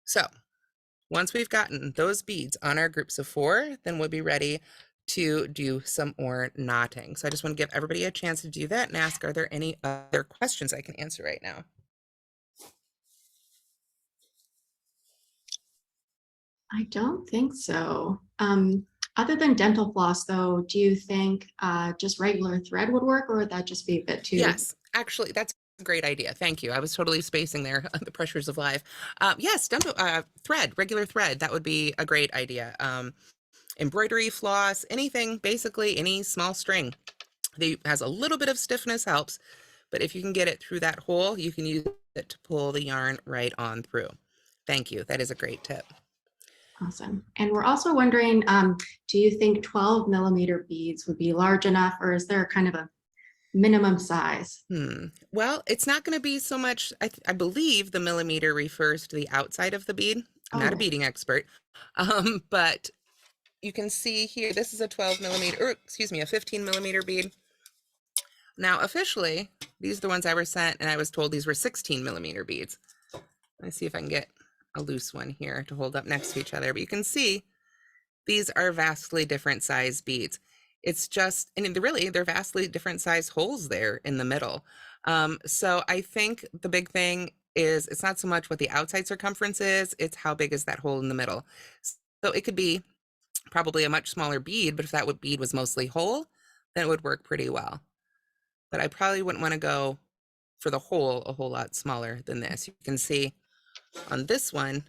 So once we've gotten those beads on our groups of 4, then we'll be ready to do some more knotting. So I just want to give everybody a chance to do that and ask, are there any other questions I can answer right now? I don't think so. Other than dental floss, though, do you think just regular thread would work, or would that just be a bit too? Yes, actually, that's a great idea. Thank you. I was totally spacing there on the pressures of life. Yes, thread, regular thread. That would be a great idea. Embroidery, floss, anything, basically any small string. They has a little bit of stiffness helps, but if you can get it through that hole, you can use it to pull the yarn right on through. Thank you. That is a great tip. Awesome. And we're also wondering, do you think 12 mm beads would be large enough, or is there kind of a minimum size? Well, it's not going to be so much. I believe the millimeter refers to the outside of the bead. I'm not a Oh, beading expert, but you can see here, this is a 12 millimeter, or excuse me, a 15 millimeter bead. Now, officially, these are the ones I were sent, and I was told these were 16 millimeter beads. Let me see if I can get a loose one here to hold up next to each other. But you can see these are vastly different size beads. It's just, and really, they're vastly different size holes there in the middle. So I think the big thing is it's not so much what the outside circumference is, it's how big is that hole in the middle. So it could be probably a much smaller bead, but if that bead was mostly whole, then it would work pretty well. But I probably wouldn't want to go for the hole a whole lot smaller than this. You can see on this one,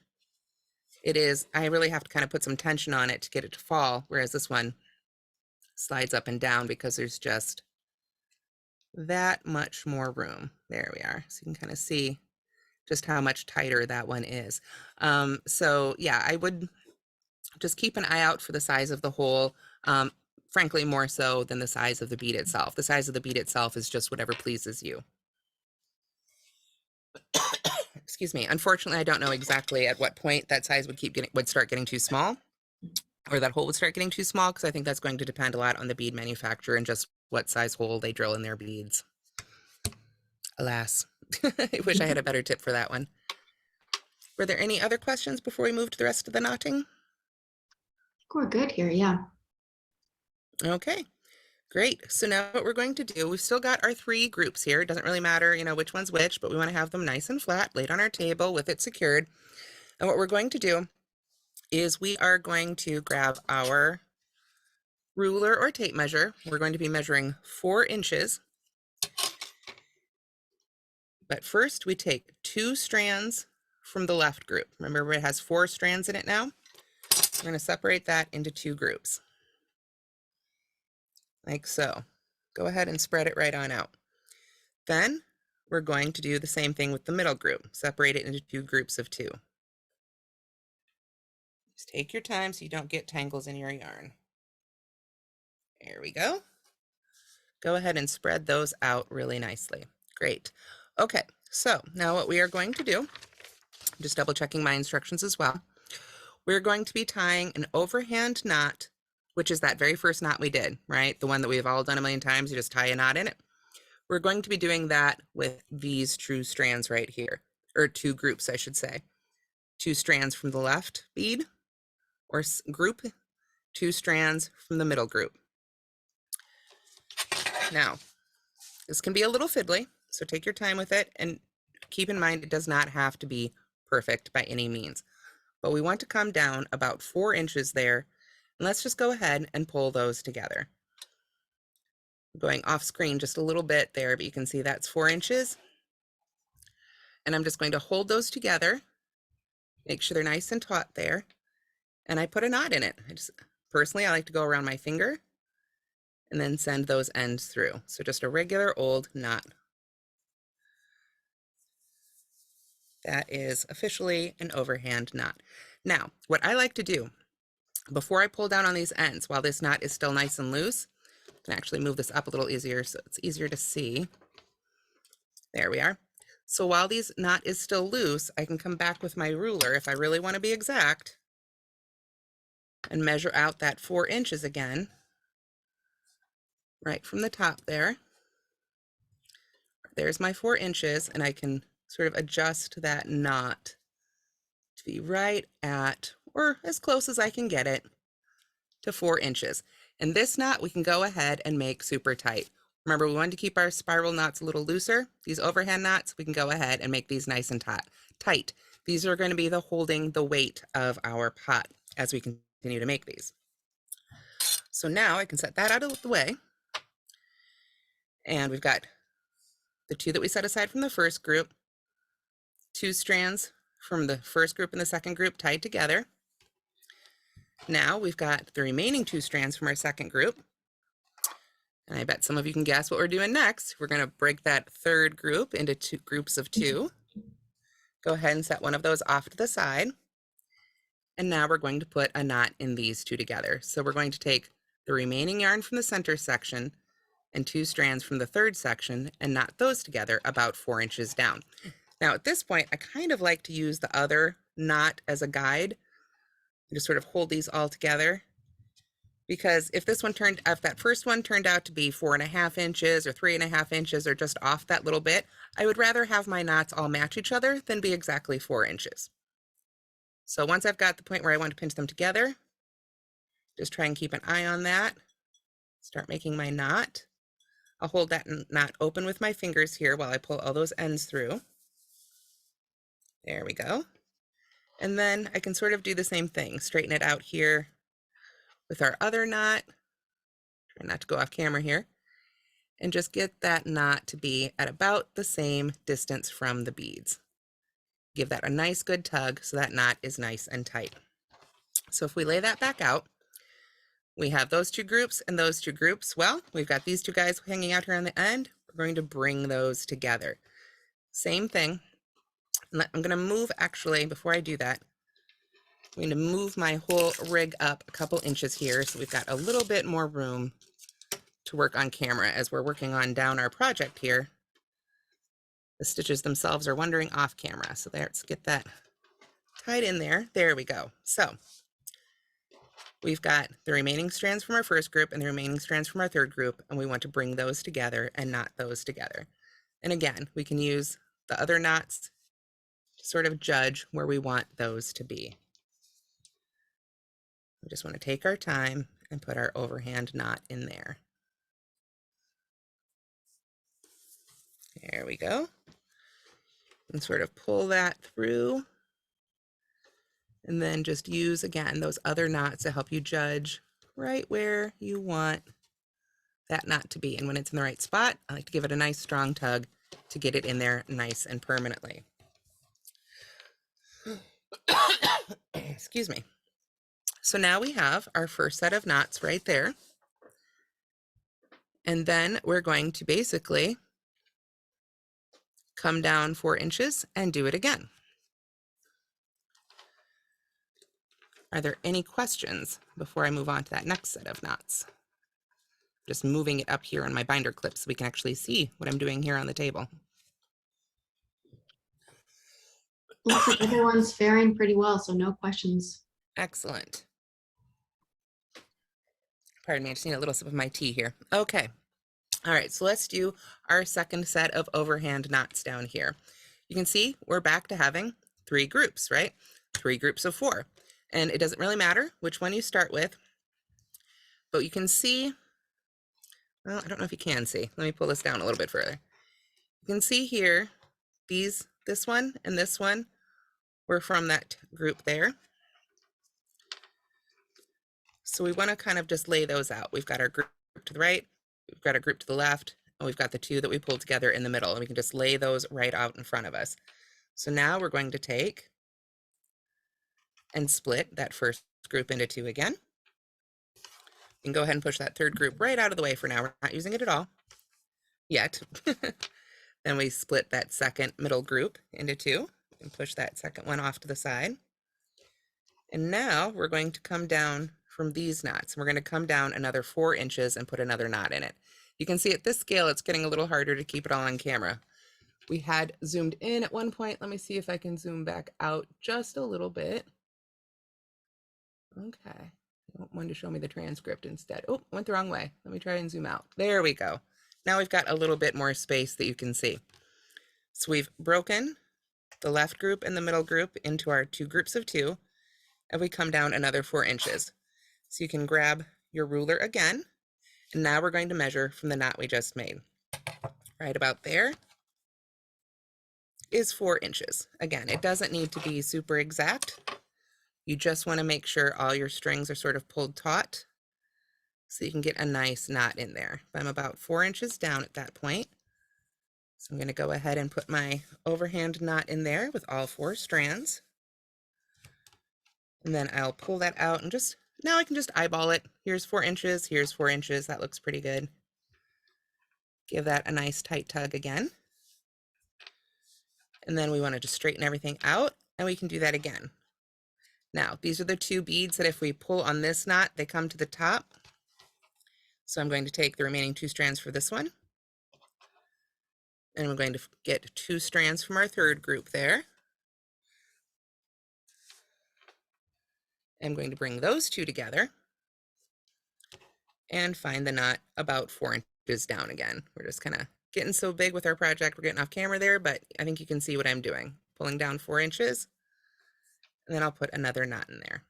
I really have to kind of put some tension on it to get it to fall, whereas this one slides up and down because there's just that much more room. There we are. So you can kind of see just how much tighter that one is. So yeah, I would just keep an eye out for the size of the hole. Frankly, more so than the size of the bead itself. The size of the bead itself is just whatever pleases you. Excuse me. Unfortunately, I don't know exactly at what point that size would start getting too small, or that hole would start getting too small, because I think that's going to depend a lot on the bead manufacturer and just what size hole they drill in their beads. Alas, I wish I had a better tip for that one. Were there any other questions before we move to the rest of the knotting? we're good here. Yeah. Okay, great. So now what we're going to do, we've still got our 3 groups here. It doesn't really matter, which one's which, but we want to have them nice and flat, laid on our table with it secured. And what we're going to do is we are going to grab our ruler or tape measure. We're going to be measuring 4 inches. But first we take 2 strands from the left group. Remember, it has 4 strands in it now. We're going to separate that into 2 groups. Like so. Go ahead and spread it right on out. Then we're going to do the same thing with the middle group. Separate it into 2 groups of 2. Just take your time so you don't get tangles in your yarn. There we go. Go ahead and spread those out really nicely. Great. Okay, so now what we are going to do, just double checking my instructions as well, we're going to be tying an overhand knot, which is that very first knot we did, right? The one that we've all done a million times, you just tie a knot in it. We're going to be doing that with these 2 strands right here, or 2 groups, I should say. 2 strands from the left bead, or group, 2 strands from the middle group. Now, this can be a little fiddly, so take your time with it, and keep in mind it does not have to be perfect by any means. But we want to come down about 4 inches there, and let's just go ahead and pull those together. I'm going off screen just a little bit there, but you can see that's 4 inches. And I'm just going to hold those together, make sure they're nice and taut there, and I put a knot in it. Personally, I like to go around my finger and then send those ends through. So just a regular old knot. That is officially an overhand knot. Now, what I like to do before I pull down on these ends, while this knot is still nice and loose, I can actually move this up a little easier so it's easier to see. There we are. So while this knot is still loose, I can come back with my ruler if I really want to be exact and measure out that 4 inches again, right from the top there. There's my 4 inches, and I can sort of adjust that knot to be right at, or as close as I can get it, to 4 inches. And this knot we can go ahead and make super tight. Remember, we wanted to keep our spiral knots a little looser. These overhand knots, we can go ahead and make these nice and tight. These are going to be holding the weight of our pot as we continue to make these. So now I can set that out of the way. And we've got the 2 that we set aside from the first group, 2 strands from the first group and the second group tied together. Now we've got the remaining 2 strands from our second group. And I bet some of you can guess what we're doing next. We're going to break that third group into 2 groups of 2. Go ahead and set one of those off to the side. And now we're going to put a knot in these 2 together. So we're going to take the remaining yarn from the center section and 2 strands from the third section and knot those together about 4 inches down. Now at this point, I kind of like to use the other knot as a guide. Just sort of hold these all together, because if that first one turned out to be 4.5 inches or 3.5 inches or just off that little bit, I would rather have my knots all match each other than be exactly 4 inches. So once I've got the point where I want to pinch them together, just try and keep an eye on that. Start making my knot. I'll hold that knot open with my fingers here while I pull all those ends through. There we go. And then I can sort of do the same thing, straighten it out here with our other knot. Try not to go off camera here. And just get that knot to be at about the same distance from the beads. Give that a nice good tug so that knot is nice and tight. So if we lay that back out, we have those 2 groups and those 2 groups. Well, we've got these 2 guys hanging out here on the end. We're going to bring those together. Same thing. I'm going to move, actually, before I do that, I'm going to move my whole rig up a couple inches here so we've got a little bit more room to work on camera as we're working on down our project here. The stitches themselves are wandering off camera. So let's get that tied in there. There we go. So we've got the remaining strands from our first group and the remaining strands from our third group, and we want to bring those together and knot those together. And again, we can use the other knots to sort of judge where we want those to be. We just want to take our time and put our overhand knot in there. There we go. And sort of pull that through. And then just use, again, those other knots to help you judge right where you want that knot to be. And when it's in the right spot, I like to give it a nice strong tug to get it in there nice and permanently. Excuse me. So now we have our first set of knots right there. And then we're going to basically come down 4 inches and do it again. Are there any questions before I move on to that next set of knots? Just moving it up here on my binder clip so we can actually see what I'm doing here on the table. Looks like everyone's faring pretty well, so no questions. Excellent. Pardon me, I just need a little sip of my tea here. Okay. All right, so let's do our second set of overhand knots down here. You can see we're back to having 3 groups, right? 3 groups of 4. And it doesn't really matter which one you start with, but you can see, well, I don't know if you can see. Let me pull this down a little bit further. You can see here, this one and this one were from that group there. So we want to kind of just lay those out. We've got our group to the right, we've got a group to the left, and we've got the 2 that we pulled together in the middle, and we can just lay those right out in front of us. So now we're going to take and split that first group into 2 again. You can go ahead and push that third group right out of the way for now. We're not using it at all yet. Then we split that second middle group into 2 and push that second one off to the side. And now we're going to come down from these knots. We're going to come down another 4 inches and put another knot in it. You can see at this scale, it's getting a little harder to keep it all on camera. We had zoomed in at one point. Let me see if I can zoom back out just a little bit. Okay, I want one to show me the transcript instead. Oh, went the wrong way. Let me try and zoom out. There we go. Now we've got a little bit more space that you can see. So we've broken the left group and the middle group into our 2 groups of 2, and we come down another 4 inches. So you can grab your ruler again, and now we're going to measure from the knot we just made. Right about there is 4 inches. Again, it doesn't need to be super exact. You just want to make sure all your strings are sort of pulled taut so you can get a nice knot in there. I'm about 4 inches down at that point. So I'm going to go ahead and put my overhand knot in there with all 4 strands. And then I'll pull that out and now I can just eyeball it. Here's 4 inches, here's 4 inches. That looks pretty good. Give that a nice tight tug again. And then we want to just straighten everything out, and we can do that again. Now, these are the 2 beads that if we pull on this knot, they come to the top. So I'm going to take the remaining 2 strands for this one. And I'm going to get 2 strands from our 3rd group there. I'm going to bring those 2 together and find the knot about 4 inches down again. We're just kind of getting so big with our project, we're getting off camera there, but I think you can see what I'm doing. Pulling down 4 inches, and then I'll put another knot in there.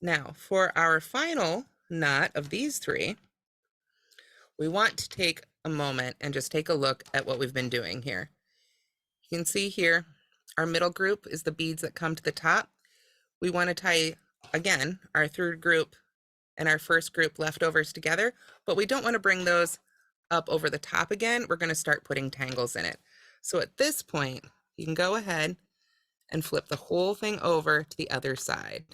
Now, for our final knot of these 3, we want to take a moment and just take a look at what we've been doing here. You can see here, our middle group is the beads that come to the top. We want to tie, again, our 3rd group and our 1st group leftovers together, but we don't want to bring those up over the top again. We're going to start putting tangles in it. So at this point, you can go ahead and flip the whole thing over to the other side.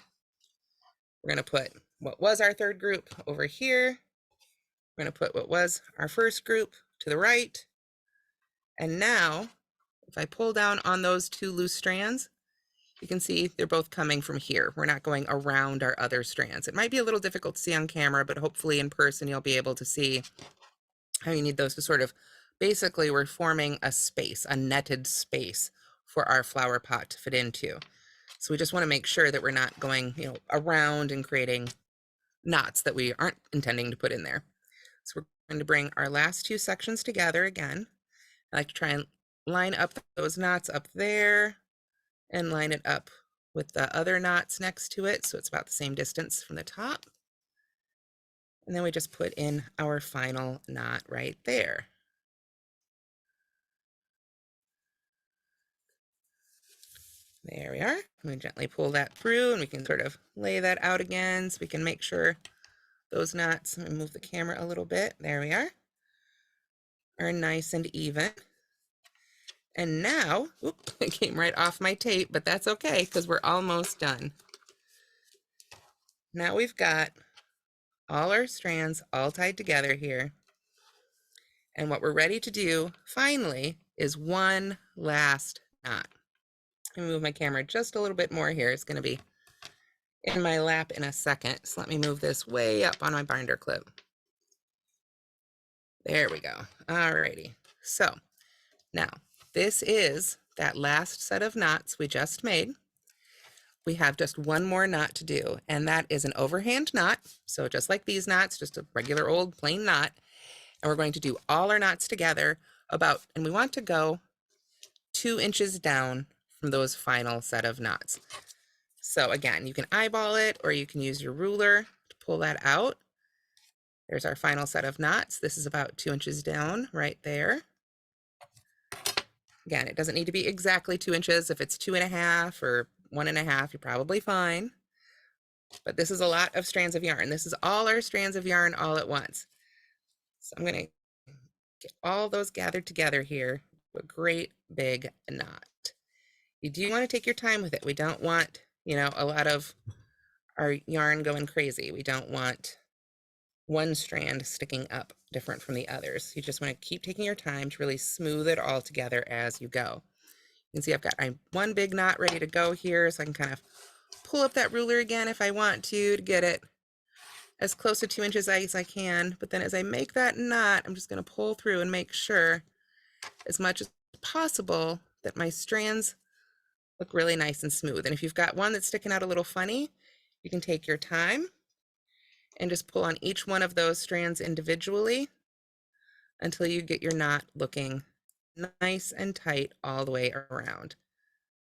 We're going to put what was our 3rd group over here. We're going to put what was our 1st group to the right. And now, if I pull down on those 2 loose strands, you can see they're both coming from here. We're not going around our other strands. It might be a little difficult to see on camera, but hopefully in person you'll be able to see how you need those to sort of, basically we're forming a space, a netted space for our flower pot to fit into. So we just want to make sure that we're not going, around and creating knots that we aren't intending to put in there. So we're going to bring our last 2 sections together again. I like to try and line up those knots up there and line it up with the other knots next to it, so it's about the same distance from the top. And then we just put in our final knot right there. There we are. We gently pull that through, and we can sort of lay that out again so we can make sure those knots, let me move the camera a little bit, there we are nice and even. And now, oops, it came right off my tape, but that's okay because we're almost done. Now we've got all our strands all tied together here. And what we're ready to do finally is one last knot. Let me move my camera just a little bit more here. It's going to be in my lap in a second. So let me move this way up on my binder clip. There we go. All righty. So now this is that last set of knots we just made. We have just one more knot to do, and that is an overhand knot. So just like these knots, just a regular old plain knot. And we're going to do all our knots together and we want to go 2 inches down from those final set of knots. So again, you can eyeball it or you can use your ruler to pull that out. There's our final set of knots. This is about 2 inches down right there. Again, it doesn't need to be exactly 2 inches. If it's 2.5 or 1.5, you're probably fine. But this is a lot of strands of yarn. This is all our strands of yarn all at once. So I'm going to get all those gathered together here, a great big knot. You do want to take your time with it. We don't want, a lot of our yarn going crazy. We don't want one strand sticking up different from the others. You just want to keep taking your time to really smooth it all together as you go. You can see I've got one big knot ready to go here, so I can kind of pull up that ruler again if I want to get it as close to 2 inches as I can. But then as I make that knot, I'm just going to pull through and make sure as much as possible that my strands look really nice and smooth. And if you've got one that's sticking out a little funny, you can take your time and just pull on each one of those strands individually until you get your knot looking nice and tight all the way around.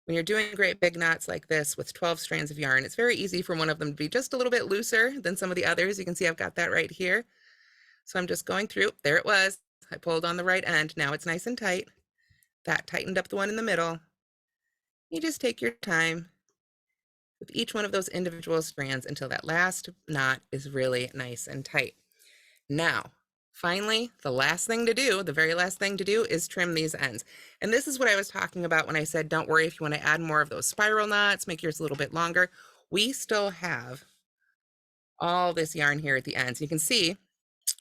When you're doing great big knots like this with 12 strands of yarn, it's very easy for one of them to be just a little bit looser than some of the others. You can see I've got that right here. So I'm just going through, there it was. I pulled on the right end. Now it's nice and tight. That tightened up the one in the middle. You just take your time with each one of those individual strands until that last knot is really nice and tight. Now, finally, the last thing to do, the very last thing to do is trim these ends. And this is what I was talking about when I said, don't worry if you want to add more of those spiral knots, make yours a little bit longer. We still have all this yarn here at the ends. You can see,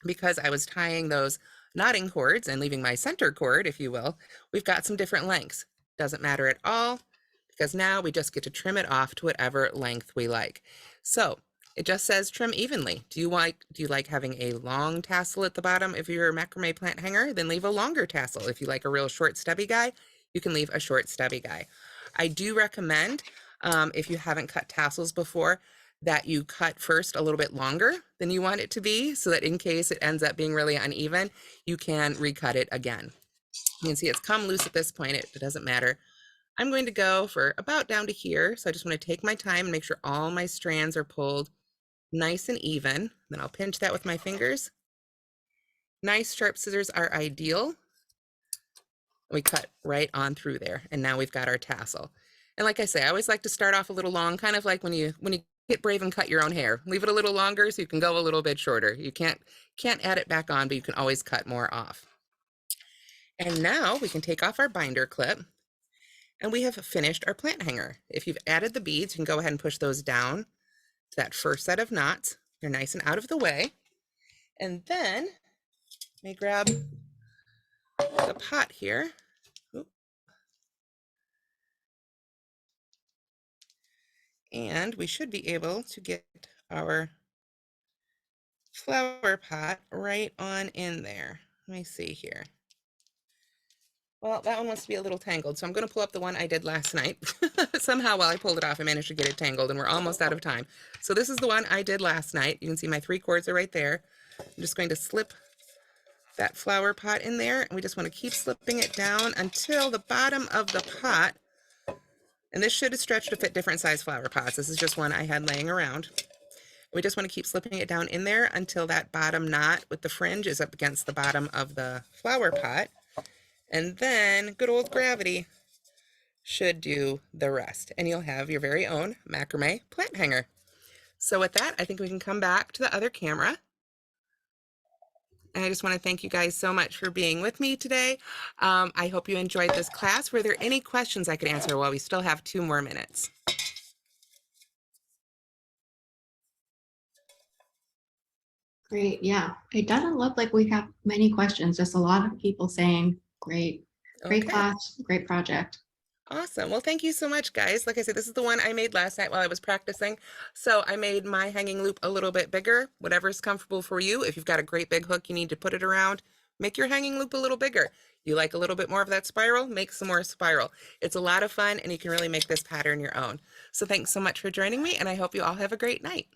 because I was tying those knotting cords and leaving my center cord, if you will, we've got some different lengths. Doesn't matter at all, because now we just get to trim it off to whatever length we like. So it just says trim evenly. Do you like having a long tassel at the bottom of your macrame plant hanger? Then leave a longer tassel. If you like a real short stubby guy, you can leave a short stubby guy. I do recommend, if you haven't cut tassels before, that you cut first a little bit longer than you want it to be, so that in case it ends up being really uneven, you can recut it again. You can see it's come loose at this point. It doesn't matter. I'm going to go for about down to here. So I just want to take my time and make sure all my strands are pulled nice and even. Then I'll pinch that with my fingers. Nice sharp scissors are ideal. We cut right on through there. And now we've got our tassel. And like I say, I always like to start off a little long, kind of like when you get brave and cut your own hair. Leave it a little longer so you can go a little bit shorter. You can't add it back on, but you can always cut more off. And now we can take off our binder clip, and we have finished our plant hanger. If you've added the beads, you can go ahead and push those down to that first set of knots. They're nice and out of the way. And then let me grab the pot here. Oop. And we should be able to get our flower pot right on in there. Let me see here. Well, that one wants to be a little tangled, so I'm going to pull up the one I did last night. Somehow, while I pulled it off, I managed to get it tangled, and we're almost out of time. So this is the one I did last night. You can see my 3 cords are right there. I'm just going to slip that flower pot in there, and we just want to keep slipping it down until the bottom of the pot, and this should stretch to fit different size flower pots. This is just one I had laying around. We just want to keep slipping it down in there until that bottom knot with the fringe is up against the bottom of the flower pot. And then good old gravity should do the rest. And you'll have your very own macrame plant hanger. So with that, I think we can come back to the other camera. And I just want to thank you guys so much for being with me today. I hope you enjoyed this class. Were there any questions I could answer while we still have 2 more minutes? Great. Yeah. It doesn't look like we have many questions, just a lot of people saying, great Okay. class, great project. Awesome. Well, thank you so much, guys. Like I said, this is the one I made last night while I was practicing. So I made my hanging loop a little bit bigger, whatever's comfortable for you. If you've got a great big hook you need to put it around, make your hanging loop a little bigger. You like a little bit more of that spiral, make some more spiral. It's a lot of fun, and you can really make this pattern your own. So thanks so much for joining me, and I hope you all have a great night.